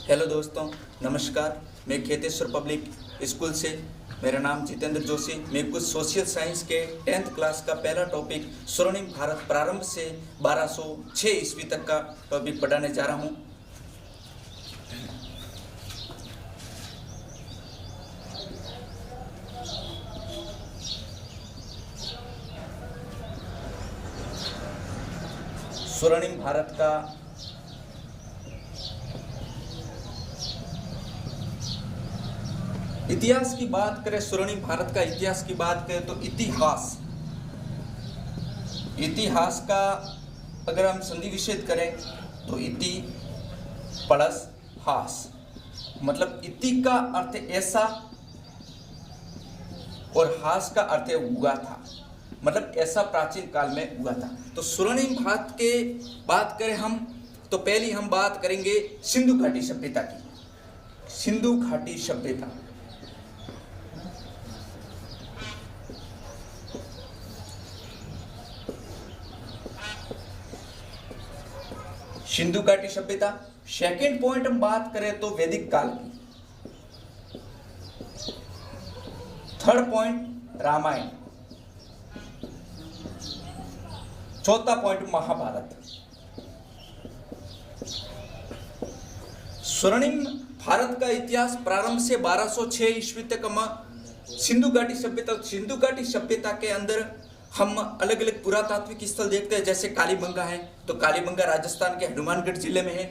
Hello दोस्तों, नमस्कार। मैं खेतेश्वर पब्लिक स्कूल से, मेरा नाम जितेंद्र जोशी। मैं कुछ सोशल साइंस के 10th क्लास का पहला टॉपिक स्वर्णिम भारत प्रारंभ से 1206 ईस्वी तक का टॉपिक पढ़ाने जा रहा हूँ। स्वर्णिम भारत का इतिहास की बात करें, स्वर्णिम भारत का इतिहास की बात करें तो इतिहास का अगर हम संधि विच्छेद करें तो इति प्लस हास, मतलब इति का अर्थ ऐसा और हास का अर्थ हुआ था, मतलब ऐसा प्राचीन काल में हुआ था। तो स्वर्णिम भारत के बात करें हम तो पहली हम बात करेंगे सिंधु घाटी सभ्यता की। सिंधु घाटी सभ्यता, सिंधु घाटी सभ्यता। सेकंड पॉइंट हम बात करें तो वैदिक काल की। Third point Ramayana. चौथा पॉइंट महाभारत। स्वर्णिम भारत का इतिहास प्रारंभ से 1206 ईस्वी तक हम सिंधु घाटी सभ्यता के अंदर हम अलग अलग पुरातात्विक स्थल देखते हैं, जैसे कालीबंगा है, तो कालीबंगा राजस्थान के हनुमानगढ़ जिले में है।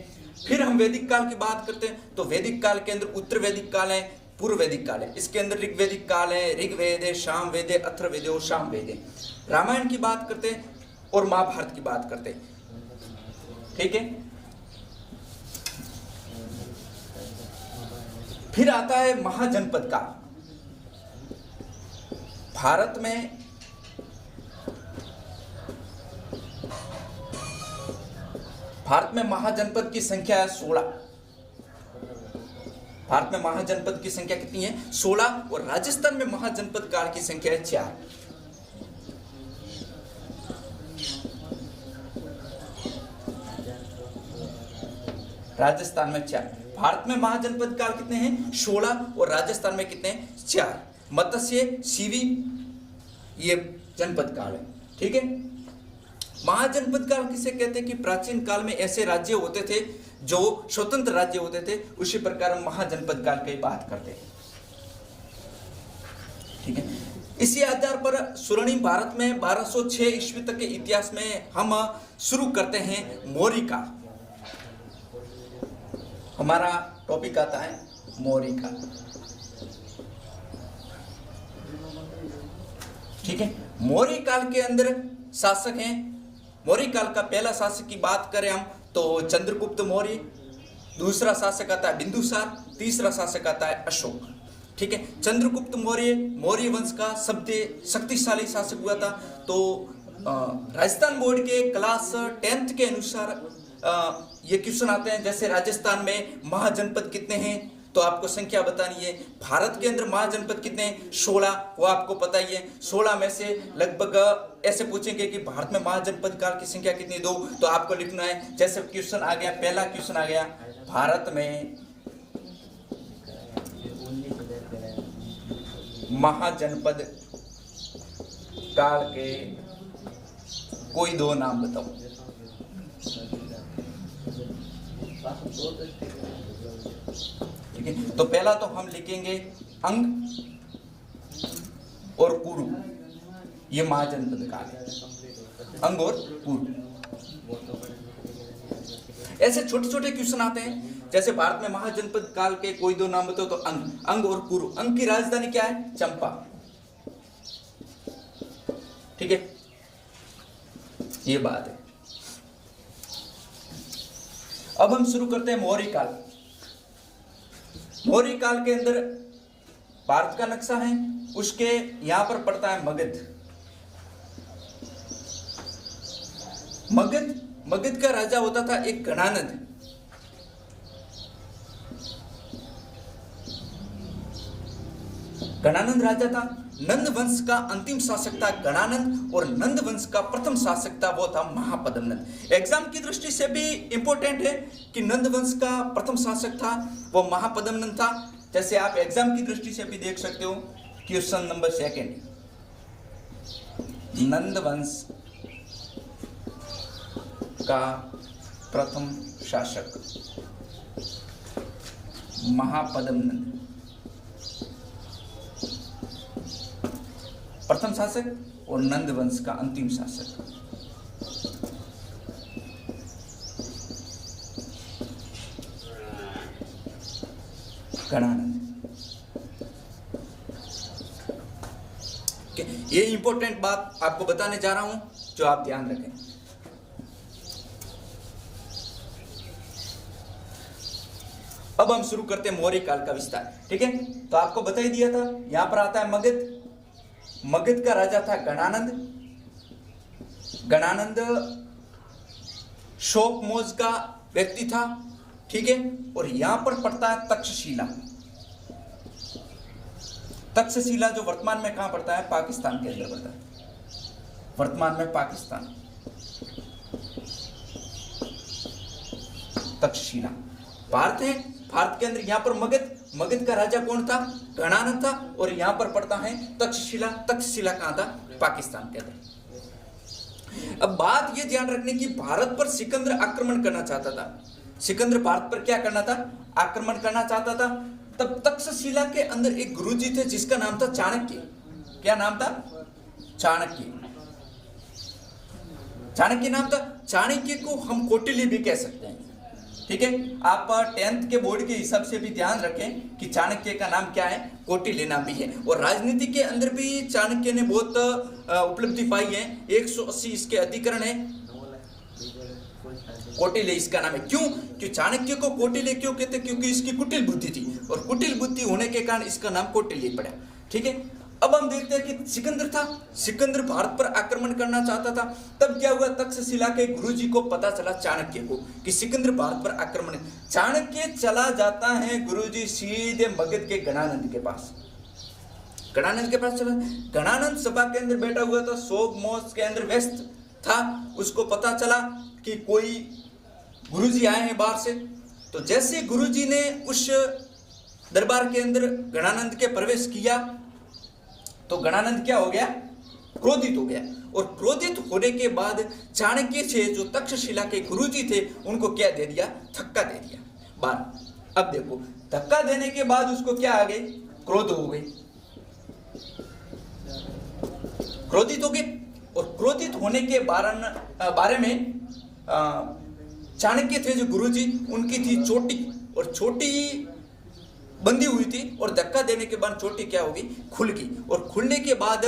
फिर हम वैदिक काल की बात करते हैं तो वैदिक काल के अंदर उत्तर वैदिक काल है, पूर्व वैदिक काल है। इसके अंदर ऋग्वैदिक काल है, ऋग्वेद है, सामवेद है, अथर्ववेद है और सामवेद है। रामायण की बात करते हैं और महाभारत की बात करते हैं, ठीक है। फिर आता है महाजनपद काल। भारत में महाजनपद की संख्या है 16। भारत में महाजनपद की संख्या कितनी है? 16। और राजस्थान में महाजनपद काल की संख्या है 4। राजस्थान में 4। भारत में महाजनपद काल कितने हैं? 16। और राजस्थान में कितने हैं? 4। मत्स्य, सीवी, ये जनपद काल है, ठीक है। महाजनपद काल किसे कहते हैं कि प्राचीन काल में ऐसे राज्य होते थे जो स्वतंत्र राज्य होते थे, उसी प्रकार हम महाजनपद काल की बात करते हैं, ठीक है। इसी आधार पर स्वर्णिम भारत में 1206 ईस्वी तक के इतिहास में हम शुरू करते हैं मौर्य काल। हमारा टॉपिक आता है मौर्य काल, ठीक है। मौर्य काल के अंदर शासक हैं। मौर्य काल का पहला शासक की बात करें हम तो चंद्रगुप्त मौर्य, दूसरा शासक आता है बिंदुसार, तीसरा शासक आता है अशोक, ठीक है। चंद्रगुप्त मौर्य मौर्य वंश का सबसे शक्तिशाली शासक हुआ था। तो राजस्थान बोर्ड के क्लास 10th के अनुसार ये क्वेश्चन आते हैं, जैसे राजस्थान में महाजनपद कितने हैं तो आपको संख्या बतानी है। भारत के अंदर महाजनपद कितने हैं? 16, वो आपको पता ही है। 16 में से लगभग ऐसे पूछेंगे कि भारत में महाजनपद काल की संख्या कितनी? 2, तो आपको लिखना है। जैसे क्वेश्चन आ गया, पहला क्वेश्चन आ गया, भारत में महाजनपद काल के कोई 2 नाम बताओ। ठीक है, तो पहला तो हम लिखेंगे अंग और कुरु, ये महाजनपद काल है, अंग और कुरु। ऐसे छोटे छोटे क्वेश्चन आते हैं, जैसे भारत में महाजनपद काल के कोई 2 नाम बताओ तो अंग और कुरु। अंग की राजधानी क्या है? चंपा, ठीक है, ये बात है। अब हम शुरू करते हैं मौर्य काल। मौर्य काल के अंदर भारत का नक्शा है, उसके यहां पर पड़ता है मगध। मगध का राजा होता था एक घनानंद। घनानंद राजा था, नंद वंश का अंतिम शासक था गणानंद और नंद वंश का प्रथम शासक था वो था महापद्मनंद। एग्जाम की दृष्टि से भी इंपॉर्टेंट है कि नंद वंश का प्रथम शासक था वो महापद्मनंद था। जैसे आप एग्जाम की दृष्टि से भी देख सकते हो, क्वेश्चन नंबर 2, नंद वंश का प्रथम शासक महापद्मनंद, प्रथम शासक, और नंद वंश का अंतिम शासक गणानंद। ये इंपॉर्टेंट बात आपको बताने जा रहा हूं जो आप ध्यान रखें। अब हम शुरू करते हैं मौर्य काल का विस्तार। ठीक है, तो आपको बता ही दिया था, यहां पर आता है मगध। मगध का राजा था गणानंद। गणानंद शोकमोज का व्यक्ति था। ठीक है, और यहां पर पड़ता है तक्षशिला। तक्षशिला जो वर्तमान में कहां पड़ता है, पाकिस्तान के अंदर पड़ता है, वर्तमान में पाकिस्तान। तक्षशिला भारत है, भारत के अंदर यहां पर मगध का राजा कौन था, गणानंद था, और यहां पर पड़ता है तक्षशिला। तक्षशिला कहां था, पाकिस्तान के अंदर। अब बात यह ध्यान रखने की, भारत पर सिकंदर आक्रमण करना चाहता था। सिकंदर भारत पर क्या करना था, आक्रमण करना चाहता था। तब तक्षशिला के अंदर एक गुरुजी थे जिसका नाम था चाणक्य। क्या नाम था, चाणक्य। चाणक्य नाम था। चाणक्य को हम कौटिल्य भी कह सकते हैं। ठीक है, आप 10th के बोर्ड के हिसाब से भी ध्यान रखें कि चाणक्य का नाम क्या है, कौटिल्य नाम भी है। और राजनीति के अंदर भी चाणक्य ने बहुत उपलब्धि पाई है। 180 इसके अधिकरण है। कौटिल्य इसका नाम है। क्यों चाणक्य को कौटिल्य क्यों कहते, क्योंकि इसकी कुटिल बुद्धि थी, और कुटिल बुद्धि होने के कारण इसका नाम कौटिल्य पड़ा। ठीक है, अब हम देखते हैं कि सिकंदर था, सिकंदर भारत पर आक्रमण करना चाहता था। तब क्या हुआ, तक्षशिला के गुरुजी को पता चला चाणक्य को कि सिकंदर भारत पर आक्रमण। चाणक्य चला जाता है गुरुजी सीधे मगध के गणानंद के पास। गणानंद के पास चला। गणानंद सभा के अंदर बैठा हुआ था, शोक मोज के अंदर व्यस्त था। उसको पता चला कि कोई गुरुजी आए हैं बाहर से। तो जैसे गुरुजी ने उस दरबार के अंदर गणानंद के प्रवेश किया तो गणानंद क्या हो गया, क्रोधित हो गया। और क्रोधित होने के बाद चाणक्य से जो तक्षशिला के गुरुजी थे उनको क्या दे दिया, धक्का दे दिया बार। अब देखो, धक्का देने के बाद उसको क्या आ गई, क्रोध हो गई, क्रोधित हो गए। और क्रोधित होने के बारे में चाणक्य थे जो गुरुजी, उनकी थी चोटी, और चोटी बंधी हुई थी, और धक्का देने के बाद चोटी क्या होगी, खुल गई। और खुलने के बाद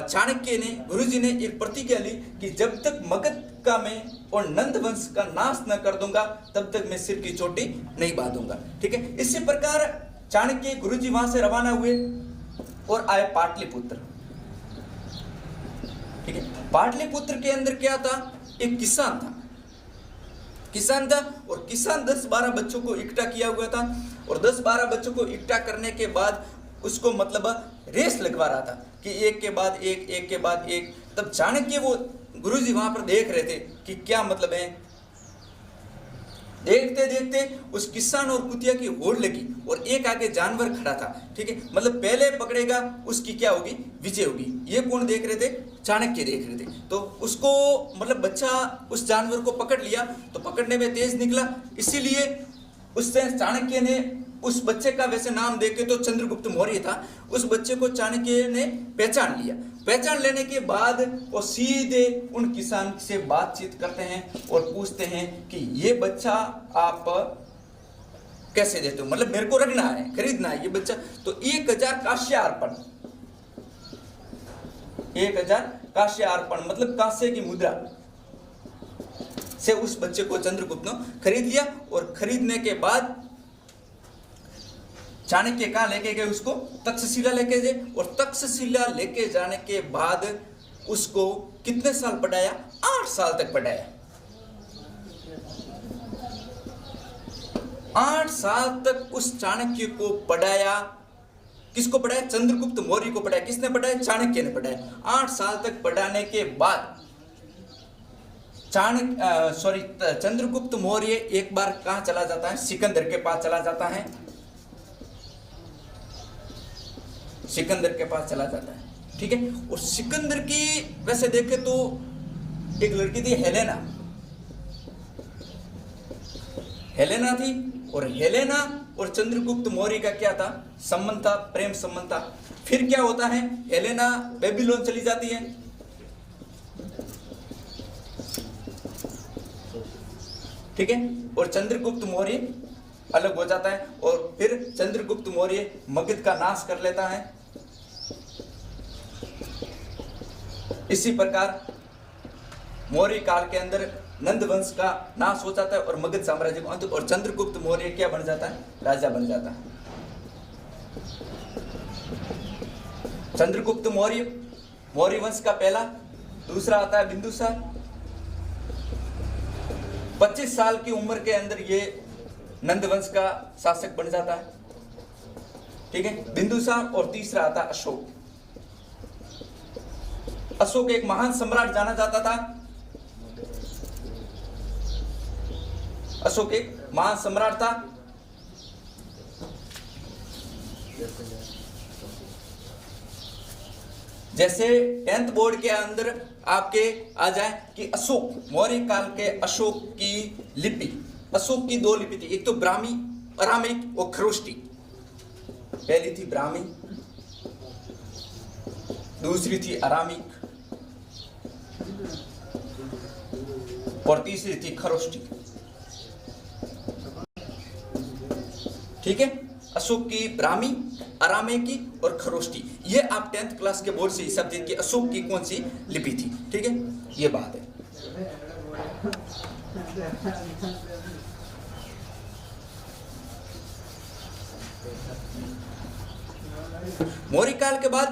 चाणक्य ने, गुरुजी ने एक प्रतिज्ञा ली कि जब तक मगध का मैं और नंद वंश का नाश न कर दूंगा तब तक मैं सिर की चोटी नहीं बांधूंगा। ठीक है, इसी प्रकार चाणक्य गुरुजी वहां से रवाना हुए और आए पाटलिपुत्र। ठीक है, पाटलिपुत्र के अंदर क्या था, एक किसान था। और किसान 10-12 बच्चों को इकट्ठा किया हुआ था। और 10-12 बच्चों को इकट्ठा करने के बाद उसको मतलब रेस लगवा रहा था कि एक के बाद एक, एक के बाद एक। तब चाणक्य वो गुरुजी वहां पर देख रहे थे कि क्या मतलब है। देखते देखते उस किसान और कुतिया की होड़ लगी, और एक आगे जानवर खड़ा था। ठीक है, मतलब पहले पकड़ेगा उसकी क्या होगी, विजय होगी। ये कौन देख रहे थे, चाणक्य देख रहे थे। तो उसको मतलब बच्चा उस जानवर को पकड़ लिया, तो पकड़ने में तेज निकला, इसीलिए उससे चाणक्य ने उस बच्चे का वैसे नाम देके तो चंद्रगुप्त मौर्य था, उस बच्चे को चाणक्य ने पहचान लिया। पहचान लेने के बाद वो सीधे उन किसान से बातचीत करते हैं और पूछते हैं कि ये बच्चा आप कैसे देते हो, मतलब मेरे को रखना है, खरीदना है ये बच्चा। तो 1000 कांस्य अर्पण, 1000 कांस्य अर्पण मतलब कांस्य की मुद्रा से उस बच्चे को चंद्रगुप्त ने खरीद लिया। और खरीदने के बाद चाणक्य कहां लेके गए उसको, तक्षशिला लेके गए। और तक्षशिला लेके जाने के बाद उसको कितने साल पढ़ाया, 8 साल तक पढ़ाया। 8 साल तक उस चाणक्य को पढ़ाया। किसको पढ़ाया? चंद्रगुप्त मौर्य को पढ़ाया। किसने पढ़ाया? चाणक्य ने पढ़ाया। 8 साल तक पढ़ाने के बाद चंद्रगुप्त मौर्य एक बार कहां चला जाता है? सिकंदर के पास चला जाता है। सिकंदर के पास चला जाता है, ठीक है। और सिकंदर की वैसे देखे तो एक लड़की थी हेलेना, हेलेना थी। और हेलेना और चंद्रगुप्त मौर्य का क्या था? संबंध था, प्रेम संबंध था। फिर क्या होता है? हेलेना बेबीलोन चली जाती है, ठीक है। और चंद्रगुप्त मौर्य अलग हो जाता है। और फिर चंद्रगुप्त मौर्य मगध का नाश कर लेता है। इसी प्रकार मौर्य काल के अंदर नंद वंश का नाश हो जाता है और मगध साम्राज्य को अंत, और चंद्रगुप्त मौर्य क्या बन जाता है? राजा बन जाता है। चंद्रगुप्त मौर्य मौर्य वंश का पहला। दूसरा आता है बिंदुसार। 25 साल की उम्र के अंदर ये नंद वंश का शासक बन जाता है, ठीक है, बिंदुसार। और तीसरा आता है अशोक। अशोक एक महान सम्राट जाना जाता था। अशोक एक महान सम्राट था। जैसे 10th बोर्ड के अंदर आपके आ जाए कि अशोक, मौर्य काल के अशोक की लिपि, अशोक की 2 लिपि थी, एक तो ब्राह्मी, अरामिक और खरोष्टी। पहली थी ब्राह्मी, दूसरी थी अरामिक और तीसरी थी खरोष्टी, ठीक है। अशोक की ब्राह्मी, अरामेकी और खरोष्टी, ये आप 10th क्लास के बोर्ड से हिसाब दीजिए कि अशोक की कौन सी लिपि थी, ठीक है। ये बात है। मौर्य काल के बाद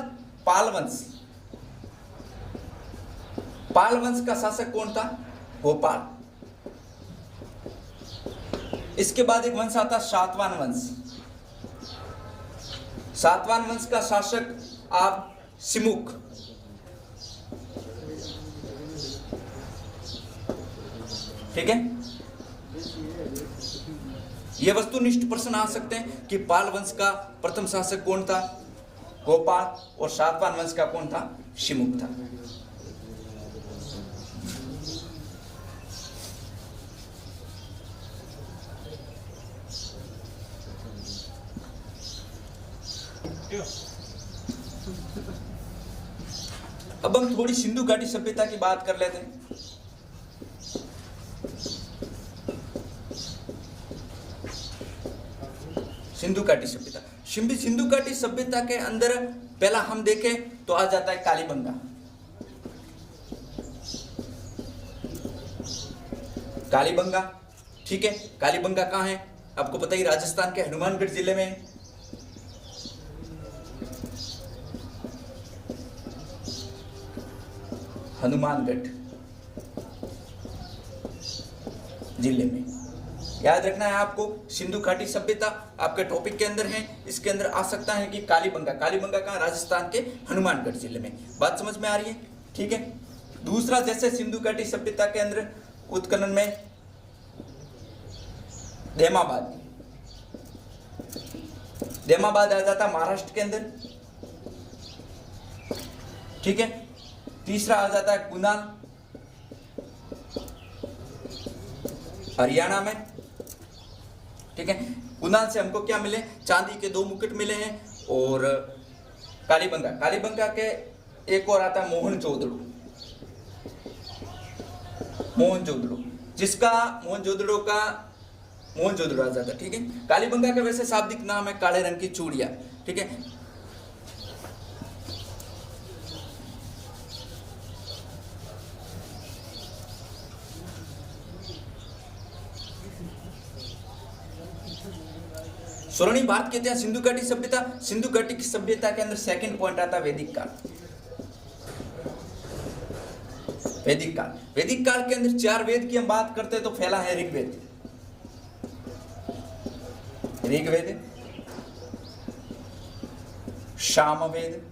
पाल वंश। पाल वंश का शासक कौन था? गोपाल। इसके बाद एक वंश आता सातवाहन वंश। सातवाहन वंश का शासक आप सिमुक, ठीक है। यह वस्तुनिष्ठ प्रश्न आ सकते हैं कि पाल वंश का प्रथम शासक कौन था? गोपाल। और सातवाहन वंश का कौन था? सिमुक था। अब हम थोड़ी सिंधु घाटी सभ्यता की बात कर लेते हैं। सिंधु घाटी सभ्यता, सिंधु घाटी सभ्यता के अंदर पहला हम देखें तो आ जाता है कालीबंगा। कालीबंगा, ठीक है। कालीबंगा कहाँ है? आपको पता ही, राजस्थान के हनुमानगढ़ जिले में। हनुमानगढ़ जिले में। याद रखना है आपको, सिंधु घाटी सभ्यता आपके टॉपिक के अंदर है। इसके अंदर आ सकता है कि कालीबंगा, कालीबंगा कहाँ? राजस्थान के हनुमानगढ़ जिले में। बात समझ में आ रही है, ठीक है। दूसरा, जैसे सिंधु घाटी सभ्यता के अंदर उत्खनन में देमाबाद, देमाबाद आ जाता महाराष्ट्र के अंदर, ठीक है। तीसरा आ जाता है कुनाल, हरियाणा में, ठीक है। कुनाल से हमको क्या मिले? चांदी के 2 मुकुट मिले हैं। और कालीबंगा, कालीबंगा के एक और आता है मोहनजोदड़ो, मोहनजोदड़ो, जिसका मोहनजोदड़ो आ जाता है, ठीक है। कालीबंगा का वैसे शाब्दिक नाम है काले रंग की चूड़ियां, ठीक है। स्वर्ण भारत के इतिहास, सिंधु घाटी सभ्यता। सिंधु घाटी की सभ्यता के अंदर सेकंड पॉइंट आता है वैदिक काल। वैदिक काल, वैदिक काल के अंदर 4 वेद की हम बात करते हैं तो फैला है ऋग्वेद, ऋग्वेद, सामवेद,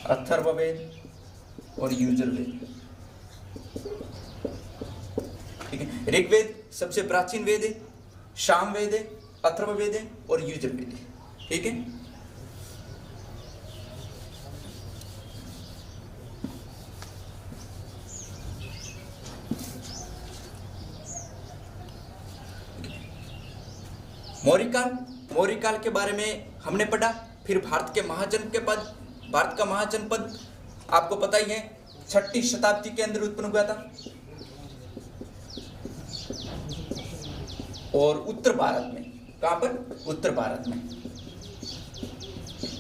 अथर्ववेद और यजुर्वेद। ठीक है, ऋग्वेद सबसे प्राचीन वेद है, सामवेद है, अथर्ववेद है और यजुर्वेद है। ठीक है, मौर्य काल के बारे में हमने पढ़ा। फिर भारत के महाजनपद, भारत का महाजनपद आपको पता ही है 6ठी शताब्दी के अंदर उत्पन्न हुआ था और उत्तर भारत में, कहां पर? उत्तर भारत में।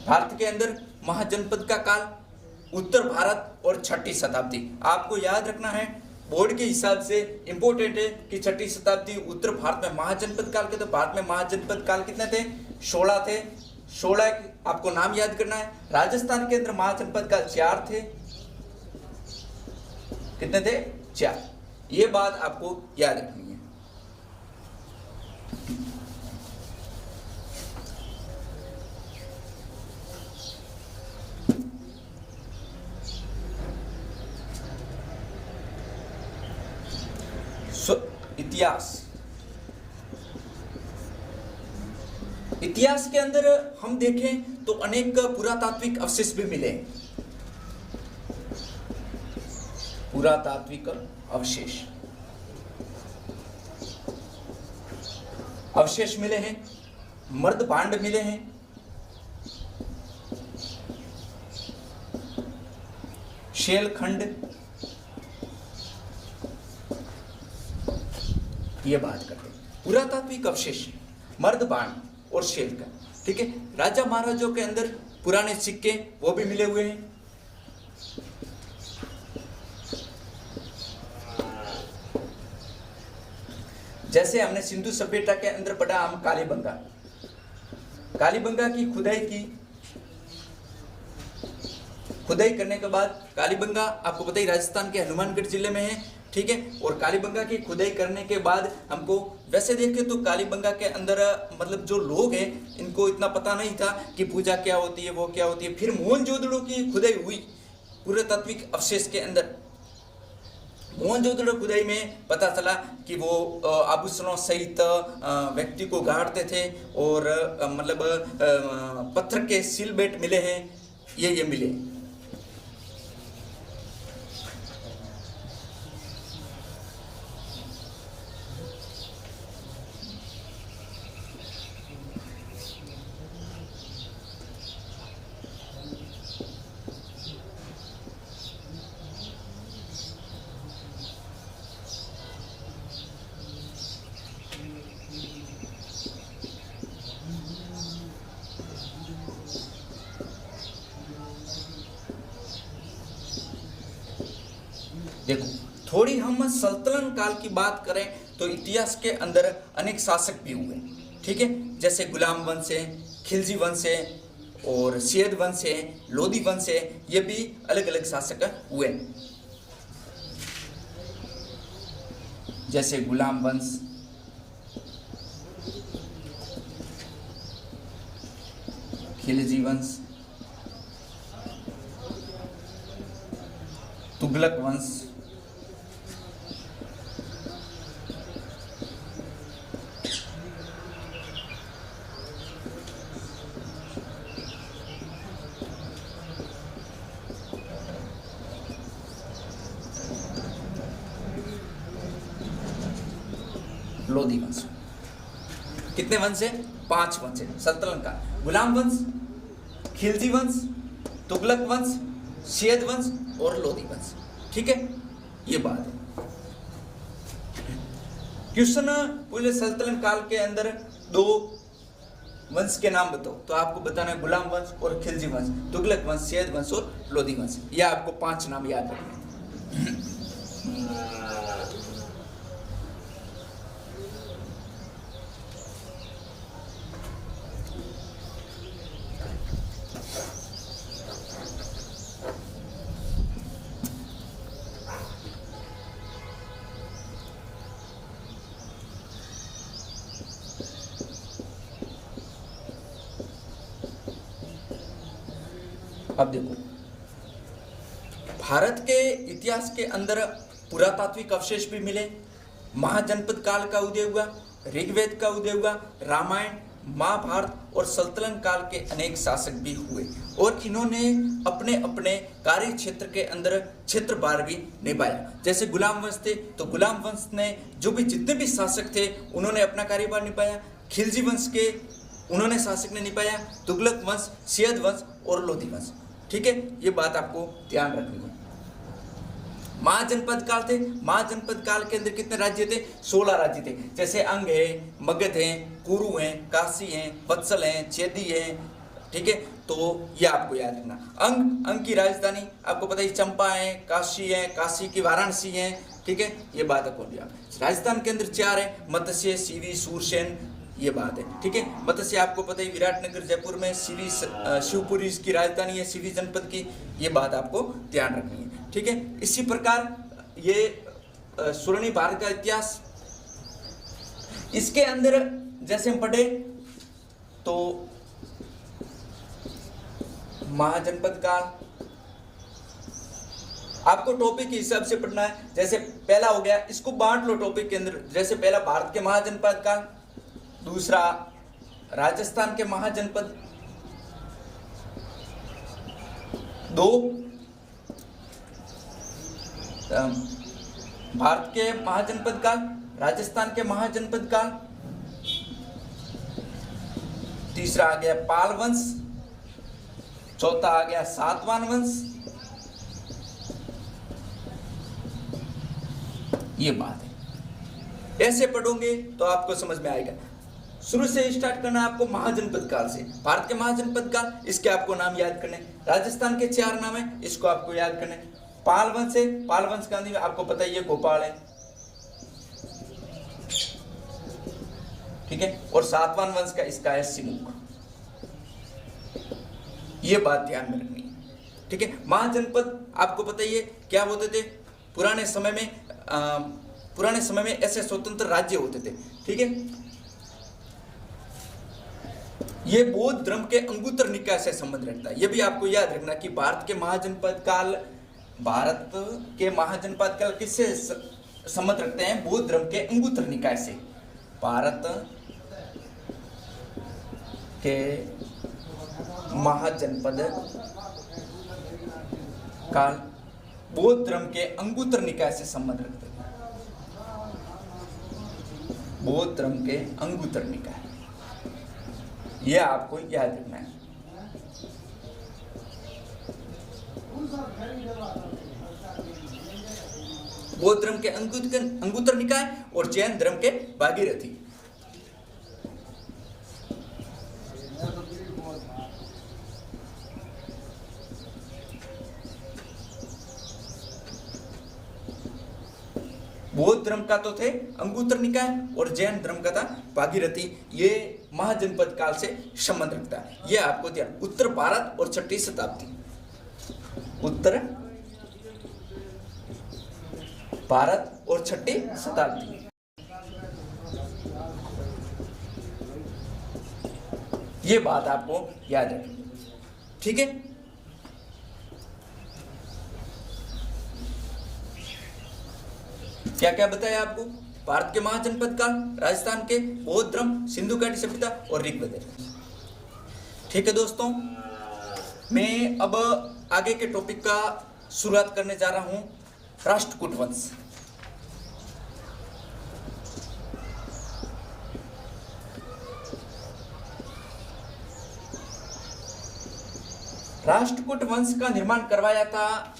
भारत के अंदर महाजनपद का काल उत्तर भारत और 6ठी शताब्दी। आपको याद रखना है, बोर्ड के हिसाब से इंपॉर्टेंट है कि 6ठी शताब्दी उत्तर भारत में महाजनपद काल के, तो भारत में महाजनपद काल कितने थे? 16 थे। 16 आपको नाम याद करना है। राजस्थान के अंदर महाजनपद काल 4 थे। कितने थे? 4। ये बात आपको याद रखनी है। इतिहास के अंदर हम देखें तो अनेक पुरातात्विक अवशेष भी मिले। पुरातात्विक अवशेष मिले हैं, मर्द भांड मिले हैं, शेलखंड, ये बात करते हैं। पुरातात्विक अवशेष, मर्द भांड और शेलखंड। ठीक है, राजा महाराजों के अंदर पुराने सिक्के वो भी मिले हुए हैं। जैसे हमने सिंधु सभ्यता के अंदर पढ़ा हम कालीबंगा, कालीबंगा की खुदाई करने के बाद, कालीबंगा आपको पता ही राजस्थान के हनुमानगढ़ जिले में है। ठीक है, और कालीबंगा की खुदाई करने के बाद हमको वैसे देखें तो कालीबंगा के अंदर मतलब जो लोग हैं इनको इतना पता नहीं था कि पूजा क्या होती है, वो क्या होती है। फिर मोहनजोदड़ो की खुदाई हुई पुरातात्विक अवशेष के अंदर। मोहनजोदड़ो खुदाई में पता चला कि वो आभूषणों सहित व्यक्ति को गाड़ते थे और मतलब पत्थर के सिलबेट मिले हैं, ये मिले। देखो, थोड़ी हम सल्तनत काल की बात करें तो इतिहास के अंदर अनेक शासक भी हुए। ठीक है, जैसे गुलाम वंश है, खिलजी वंश है और सैयद वंश है, लोधी वंश है, ये भी अलग अलग शासक हुए। जैसे गुलाम वंश, खिलजी वंश, तुगलक वंश, लोधी वंश। कितने वंश है? 5 वंश है सल्तनत का। गुलाम वंश, खिलजी वंश, तुगलक वंश, सैयद वंश और लोधी वंश। ठीक है, ये बात है। क्वेश्चन पूरे सल्तनत काल के अंदर 2 वंश के नाम बताओ, तो आपको बताना है गुलाम वंश और खिलजी वंश, तुगलक वंश, सैयद वंश और लोधी वंश। यह आपको 5 नाम याद रखने। अब देखो, भारत के इतिहास के अंदर पुरातात्विक अवशेष भी मिले, महाजनपद काल का उदय हुआ, ऋग्वेद का उदय हुआ, रामायण, महाभारत और सल्तनत काल के अनेक शासक भी हुए और इन्होंने अपने अपने कार्य क्षेत्र के अंदर क्षेत्रभार भी निभाया। जैसे गुलाम वंश थे तो गुलाम वंश ने जो भी जितने भी शासक थे उन्होंने अपना कार्यभार निभाया। खिलजी वंश के उन्होंने शासक ने निभाया, तुगलक वंश, सैयद वंश और लोधी वंश। ठीक है, ये बात आपको ध्यान रखनी है। महाजनपद काल थे, महाजनपद काल के अंदर कितने राज्य थे? 16 राज्य थे। जैसे अंग है, मगध है, कुरु है, काशी है, वत्सल है, चेदी है। ठीक है, तो ये आपको याद रखना। अंग की राजधानी आपको पता ही चंपा है, काशी है, काशी की वाराणसी है। ठीक है, ये बात आपको दिया। राजस्थान के अंदर 4 है, मत्स्य, सीवी, सूरसेन, ये बात है। ठीक है, मत्स्य आपको पता ही विराटनगर जयपुर में, सीवी शिवपुरी इसकी राजधानी है, सीवी जनपद की। ये बात आपको ध्यान रखनी है। ठीक है, इसी प्रकार ये स्वर्णिम भारत का इतिहास, इसके अंदर जैसे हम पढ़े तो महाजनपद काल आपको टॉपिक के हिसाब से पढ़ना है। जैसे पहला हो गया, इसको बांट लो टॉपिक के अंदर। जैसे पहला भारत के महाजनपद काल, दूसरा राजस्थान के महाजनपद, 2 भारत के महाजनपद काल, राजस्थान के महाजनपद काल, तीसरा आ गया पाल वंश, चौथा आ गया सातवाहन वंश। ये बात है, ऐसे पढ़ोगे तो आपको समझ में आएगा। शुरू से स्टार्ट करना आपको महाजनपद काल से। भारत के महाजनपद काल, इसके आपको नाम याद करने। राजस्थान के 4 नाम है, इसको आपको याद करने। पाल वंश है, पाल वंश का आपको पता ही है गोपाल है। ठीक है, और सातवाहन वंश का इसका है सिमुक। ये बात ध्यान में रखनी है। ठीक है, महाजनपद आपको पता ही है क्या होते थे। पुराने समय में ऐसे स्वतंत्र राज्य होते थे। ठीक है, ये बौद्ध धर्म के अंगुत्तर निकाय से संबंध रखता है। ये भी आपको याद रखना कि भारत के महाजनपद काल किससे संबंध रखते हैं? बौद्ध धर्म के अंगुत्तर निकाय से। भारत के महाजनपद काल बौद्ध धर्म के अंगुत्तर निकाय से संबंध रखते हैं। बौद्ध धर्म के अंगुत्तर निकाय, यह आपको याद रखना है। बौद्ध धर्म के अंगुत्तर निकाय और जैन धर्म के भागीरथी। बौद्ध धर्म का तो थे अंगुत्तर निकाय और जैन धर्म का था भागीरथी। ये महाजनपद काल से संबंध रखता है। ये आपको ध्यान। उत्तर भारत और 6ठी शताब्दी, उत्तर भारत और 6ठी शताब्दी। ये बात आपको याद रखनी। ठीक है, क्या क्या बताया आपको? भारत के महाजनपद काल, राजस्थान के बौद्ध धर्म, सिंधु घाटी सभ्यता और ऋग्वेद। ठीक है दोस्तों, मैं अब आगे के टॉपिक का शुरुआत करने जा रहा हूं, राष्ट्रकूट वंश। राष्ट्रकूट वंश का निर्माण करवाया था,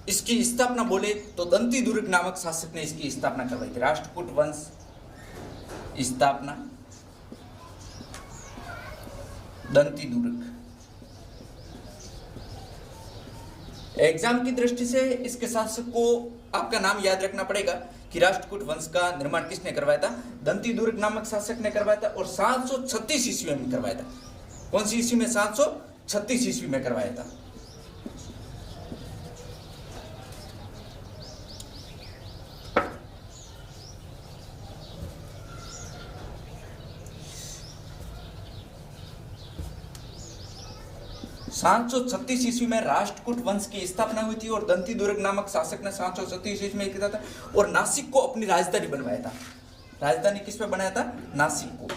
इसकी स्थापना बोले तो दंती दुर्ग नामक शासक ने इसकी स्थापना करवाई थी। राष्ट्रकूट वंश स्थापना दंती दुर्ग। एग्जाम की दृष्टि से इसके शासक को आपका नाम याद रखना पड़ेगा कि राष्ट्रकूट वंश का निर्माण किसने करवाया था? दंती दुर्ग नामक शासक ने करवाया था और 736 ईस्वी में करवाया था। कौन सी ईस्वी में? 736 ईस्वी में करवाया था। 736 ईस्वी में राष्ट्रकूट वंश की स्थापना हुई थी और दंती दुर्ग नामक शासक ने 736 ईस्वी में किया था और नासिक को अपनी राजधानी बनवाया था। राजधानी किस पे बनाया था? नासिक को।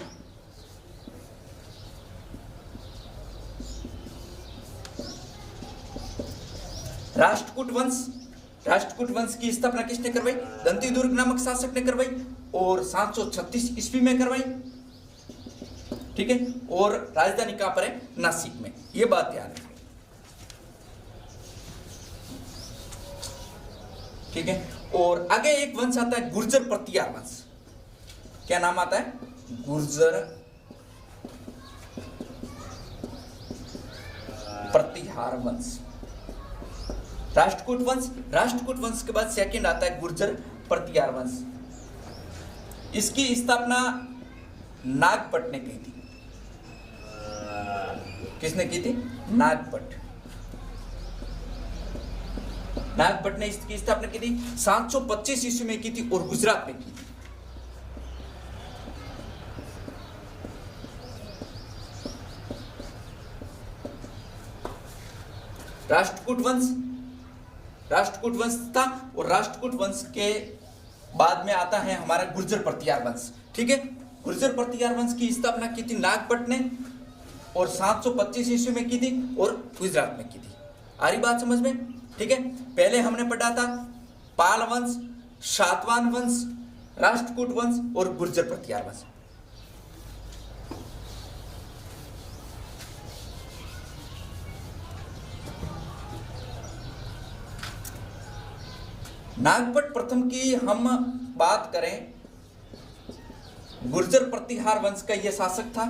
राष्ट्रकूट वंश की स्थापना किसने करवाई? दंती दुर्ग नामक शासक ने करवाई और 736 ईस्वी में करवाई। ठीक है, और राजधानी कहां पर है? नासिक में। यह बात याद रखिए। ठीक है, और आगे एक वंश आता है गुर्जर प्रतिहार वंश। क्या नाम आता है? गुर्जर प्रतिहार वंश। राष्ट्रकूट वंश के बाद सेकंड आता है गुर्जर प्रतिहार वंश। इसकी स्थापना नागपट ने की थी। किसने की थी? नागपट ने इसकी स्थापना की थी। 725 ईस्वी में की थी और गुजरात में की थी। राष्ट्रकूट वंश था और राष्ट्रकूट वंश के बाद में आता है हमारा गुर्जर प्रतिहार वंश। ठीक है, गुर्जर प्रतिहार वंश की स्थापना की थी नागपट ने और 725 ईस्वी में की थी और गुजरात में की थी। आ रही बात समझ में? ठीक है, पहले हमने पढ़ा था पाल वंश, सातवाहन वंश, राष्ट्रकूट वंश और गुर्जर प्रतिहार वंश। नागपट प्रथम की हम बात करें, गुर्जर प्रतिहार वंश का यह शासक था।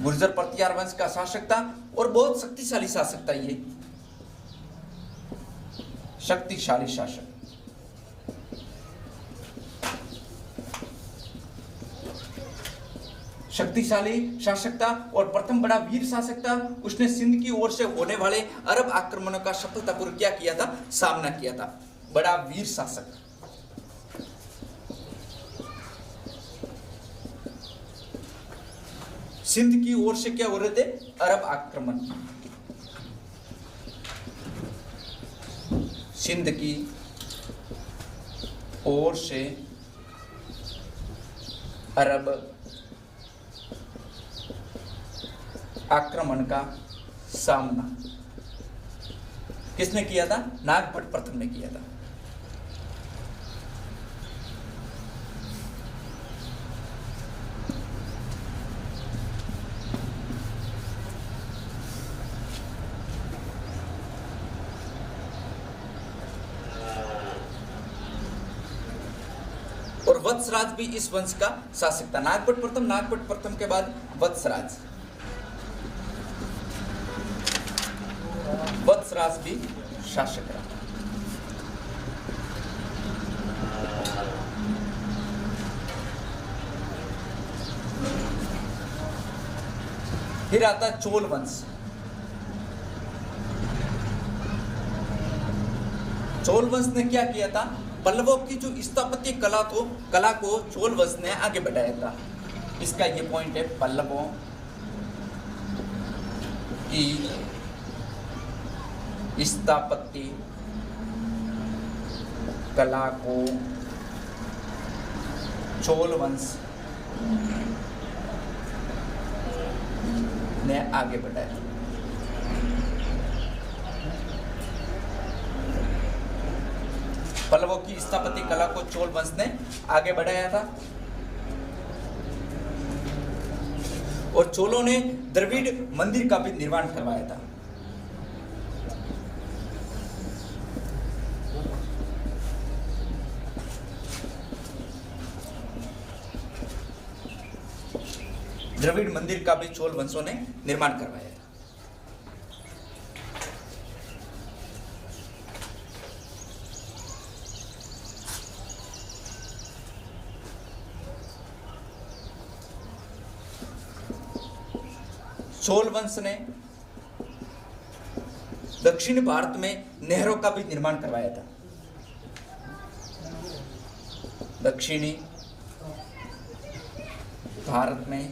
गुर्जर प्रतिहार वंश का शासक था और बहुत शक्तिशाली शासक था। ये शक्तिशाली शासक, शक्तिशाली शासक था और प्रथम बड़ा वीर शासक था। उसने सिंध की ओर से होने वाले अरब आक्रमणों का सफलतापूर्वक क्या किया था? सामना किया था। बड़ा वीर शासक। सिंध की ओर से क्या हो रहे थे? अरब आक्रमण। सिंध की ओर से अरब आक्रमण का सामना किसने किया था? नागपट प्रथम ने किया था। और वत्सराज भी इस वंश का शासक था। नागपट प्रथम के बाद वत्सराज भी शासक रहा। फिर आता चोल वंश। चोल वंश ने क्या किया था? पल्लवों की जो स्थापत्य कला को चोल वंश ने आगे बढ़ाया था। इसका ये पॉइंट है, पल्लवों की स्थापत्य कला को चोल वंश ने आगे बढ़ाया। पल्लवों की स्थापत्य कला को चोल वंश ने आगे बढ़ाया था और चोलों ने द्रविड़ मंदिर का भी निर्माण करवाया था। द्रविड़ मंदिर का भी चोल वंशों ने निर्माण करवाया था। चोल वंश ने दक्षिण भारत में नहरों का भी निर्माण करवाया था। दक्षिणी भारत में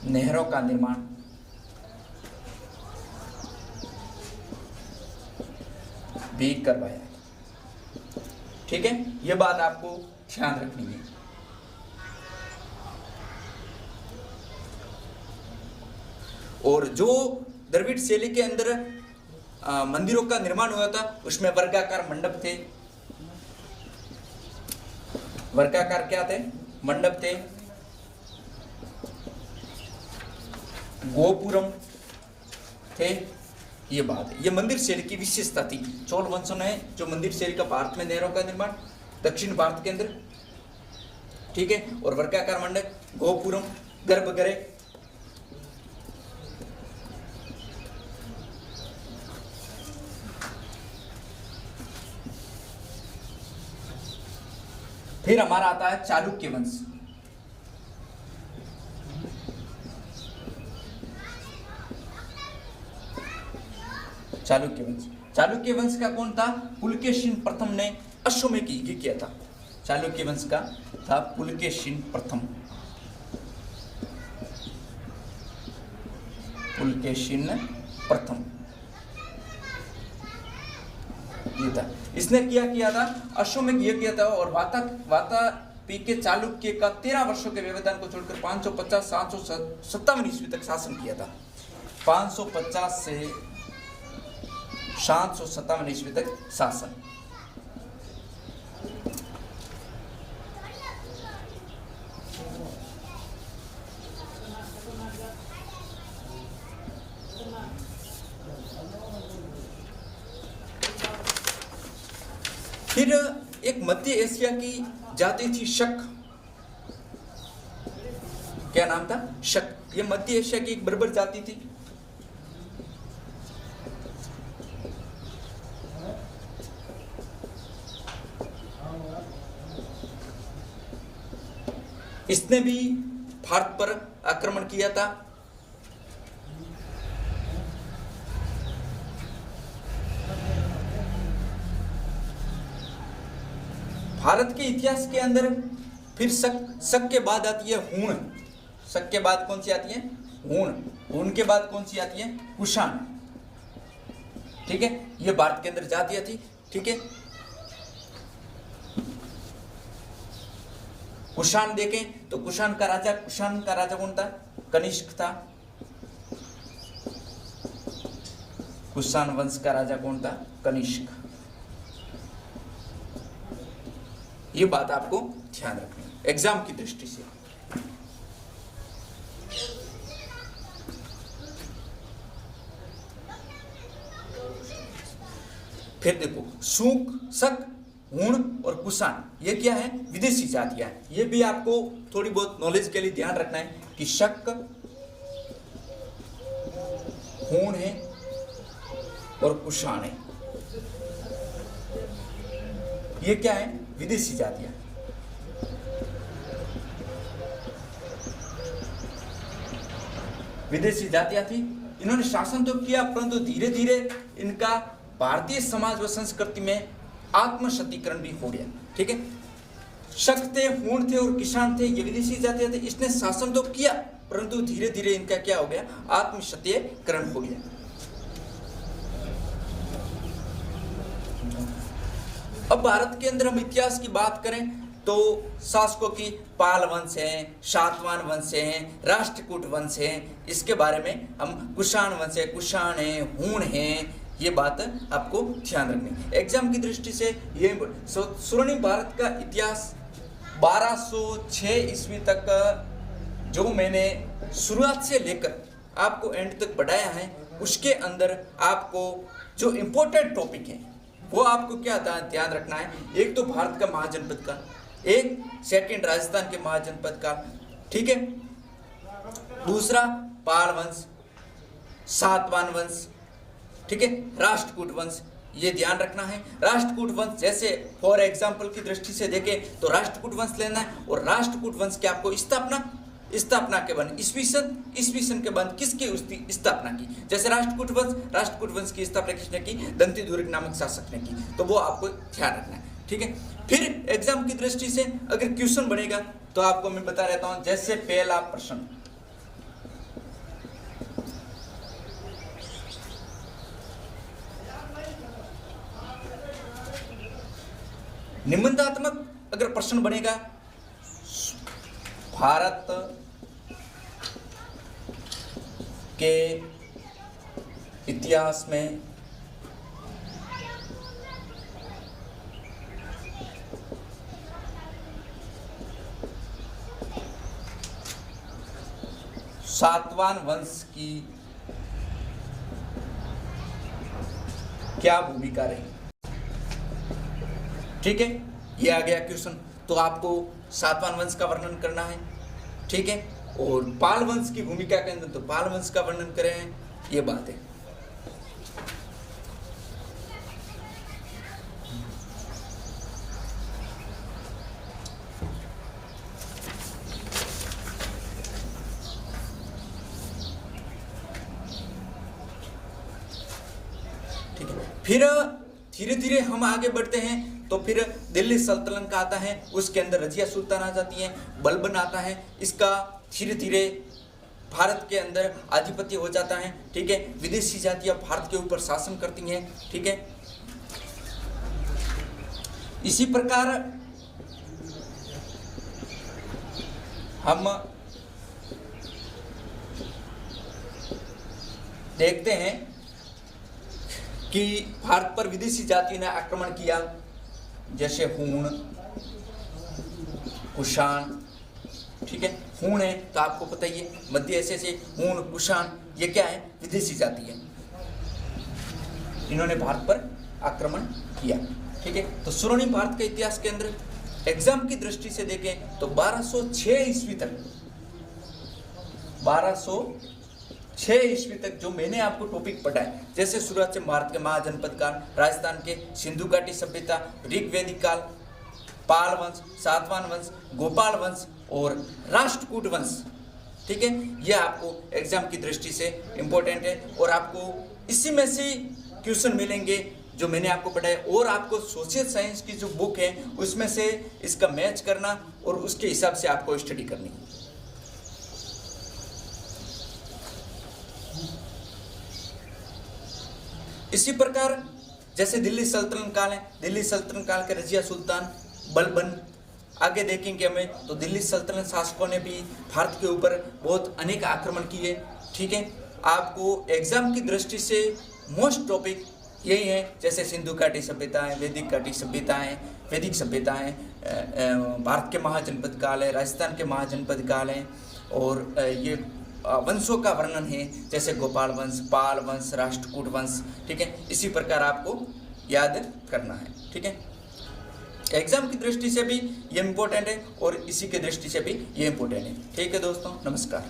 नहरों का निर्माण भी करवाया। ठीक है, यह बात आपको ध्यान रखनी है। और जो द्रविड़ शैली के अंदर मंदिरों का निर्माण हुआ था उसमें वर्गाकार मंडप थे। वर्गाकार क्या थे? मंडप थे, गोपुरम थे। ये बात है, ये मंदिर शैली की विशेषता थी। चोल वंशों ने जो मंदिर शैली का भारत में नहरों का निर्माण दक्षिण भारत के अंदर, ठीक है, और वर्गाकार मंडप, गोपुरम, गर्भगृह, फिर हमारा आता है चालुक्य वंश। चालुक्य वंश, चालुक्य वंश का कौन था? पुलकेशिन प्रथम ने अश्वमेध यज्ञ किया था। चालुक्य वंश का था पुलकेशिन प्रथम। पुलकेशिन प्रथम ये था, इसने किया था अश्वमेध यज्ञ किया था। और वातापी के चालुक्य का 13 वर्षों के व्यवधान को छोड़कर 550-757 ईस्वी तक शासन किया था। 550 से 757 ईस्वी तक शासन। फिर एक मध्य एशिया की जाति थी शक। क्या नाम था? शक। ये मध्य एशिया की एक बर्बर जाति थी। इसने भी भारत पर आक्रमण किया था। भारत के इतिहास के अंदर फिर शक के बाद आती है हूण। शक के बाद कौन सी आती है? हूण। हूण के बाद कौन सी आती है? कुषाण। ठीक है, ये भारत के अंदर जातियां थी। ठीक है, कुषाण देखें तो कुषाण का राजा कौन था? कनिष्क था। कुषाण वंश का राजा कौन था? कनिष्क। ये बात आपको ध्यान रखनी है एग्जाम की दृष्टि से। फिर देखो, शूक, शक, हूण और कुषाण ये क्या है? विदेशी जातियां हैं। ये भी आपको थोड़ी बहुत नॉलेज के लिए ध्यान रखना है कि शक, हूण है और कुषाण है, ये क्या है? विदेशी जातियां। विदेशी जातियां थी। इन्होंने शासन तो किया परंतु धीरे धीरे इनका भारतीय समाज व संस्कृति में आत्मशतीकरण भी हो गया। ठीक है, शक थे, हूण थे और किसान थे, ये विदेशी जातियां थे। इसने शासन तो किया परंतु धीरे धीरे इनका क्या हो गया? आत्मशतीकरण हो गया। अब भारत के अंदर हम इतिहास की बात करें तो शासकों की पाल वंश है, सातवाहन वंश है, राष्ट्रकूट वंश है। इसके बारे में हम कुषाण वंश है, कुषाण है, हूण है, ये बात आपको ध्यान रखनी है एग्जाम की दृष्टि से। ये स्वर्णिम भारत का इतिहास 1206 ईस्वी तक जो मैंने शुरुआत से लेकर आपको एंड तक बढ़ाया है, उसके अंदर आपको जो इम्पोर्टेंट टॉपिक है वो आपको क्या ध्यान रखना है। एक तो भारत का महाजनपद का, एक सेकंड राजस्थान के महाजनपद का, ठीक है, दूसरा पाल वंश, सातवाहन वंश, ठीक है, राष्ट्रकूट वंश, ये ध्यान रखना है। राष्ट्रकूट वंश जैसे फॉर एग्जांपल की दृष्टि से देखें तो राष्ट्रकूट वंश लेना है और राष्ट्रकूट वंश की आपको स्थापना स्थापना के बाद ईस्वी सन के बाद किसकी उसकी स्थापना की। जैसे राष्ट्रकूट वंश की स्थापना किसने की? दंतीधुर्क नामक शासक ने की। तो वो आपको ध्यान रखना है, ठीक है। फिर एग्जाम की दृष्टि से अगर क्वेश्चन बनेगा तो आपको मैं बता रहता हूं। जैसे पहला प्रश्न, निबंधात्मक अगर प्रश्न बनेगा, भारत के इतिहास में सातवान वंश की क्या भूमिका रही, ठीक है। ये आ गया क्वेश्चन। तो आपको सातवान वंश का वर्णन करना है, ठीक है। और पाल वंश की भूमिका के अंदर तो पाल वंश का वर्णन करें, ये बात है। ठीक है। फिर धीरे धीरे हम आगे बढ़ते हैं तो फिर दिल्ली सल्तनत का आता है, उसके अंदर रजिया सुल्तान आ जाती है, बलबन आता है, इसका धीरे धीरे भारत के अंदर आधिपत्य हो जाता है, ठीक है। विदेशी जातियां भारत के ऊपर शासन करती हैं, ठीक है। इसी प्रकार हम देखते हैं कि भारत पर विदेशी जाति ने आक्रमण किया, जैसे हूण, कुषाण, ठीक है। हूण है तो आपको पता ही है, मध्य एशिया से हूण, कुषाण, ये क्या है? विदेशी जाति है। इन्होंने भारत पर आक्रमण किया, ठीक है। तो स्वर्णिम भारत के इतिहास के अंदर एग्जाम की दृष्टि से देखें तो 1206 ईस्वी तक, 1206 ईस्वी तक जो मैंने आपको टॉपिक पढ़ाए, जैसे शुरुआत से भारत के महाजनपद काल, राजस्थान के सिंधु घाटी सभ्यता, ऋग्वैदिक काल, पाल वंश, सातवान वंश, गोपाल वंश और राष्ट्रकूट वंश, ठीक है। यह आपको एग्जाम की दृष्टि से इंपॉर्टेंट है और आपको इसी में से क्वेश्चन मिलेंगे जो मैंने आपको पढ़ाया। और आपको सोशल साइंस की जो बुक है उसमें से इसका मैच करना और उसके हिसाब से आपको स्टडी करनी है। इसी प्रकार जैसे दिल्ली सल्तनत काल है, दिल्ली सल्तनत काल के रजिया सुल्तान, बलबन, आगे देखेंगे हमें तो दिल्ली सल्तनत शासकों ने भी भारत के ऊपर बहुत अनेक आक्रमण किए, ठीक है। आपको एग्जाम की दृष्टि से मोस्ट टॉपिक यही है, जैसे सिंधु घाटी सभ्यताएं, वैदिक घाटी सभ्यताएं, वैदिक सभ्यताएं, भारत के महाजनपद काल है, राजस्थान के महाजनपद काल है, और ये वंशों का वर्णन है, जैसे गोपाल वंश, पाल वंश, राष्ट्रकूट वंश, ठीक है। इसी प्रकार आपको याद करना है, ठीक है। एग्जाम की दृष्टि से भी ये इम्पोर्टेंट है और इसी की दृष्टि से भी ये इम्पोर्टेंट है, ठीक है दोस्तों। नमस्कार।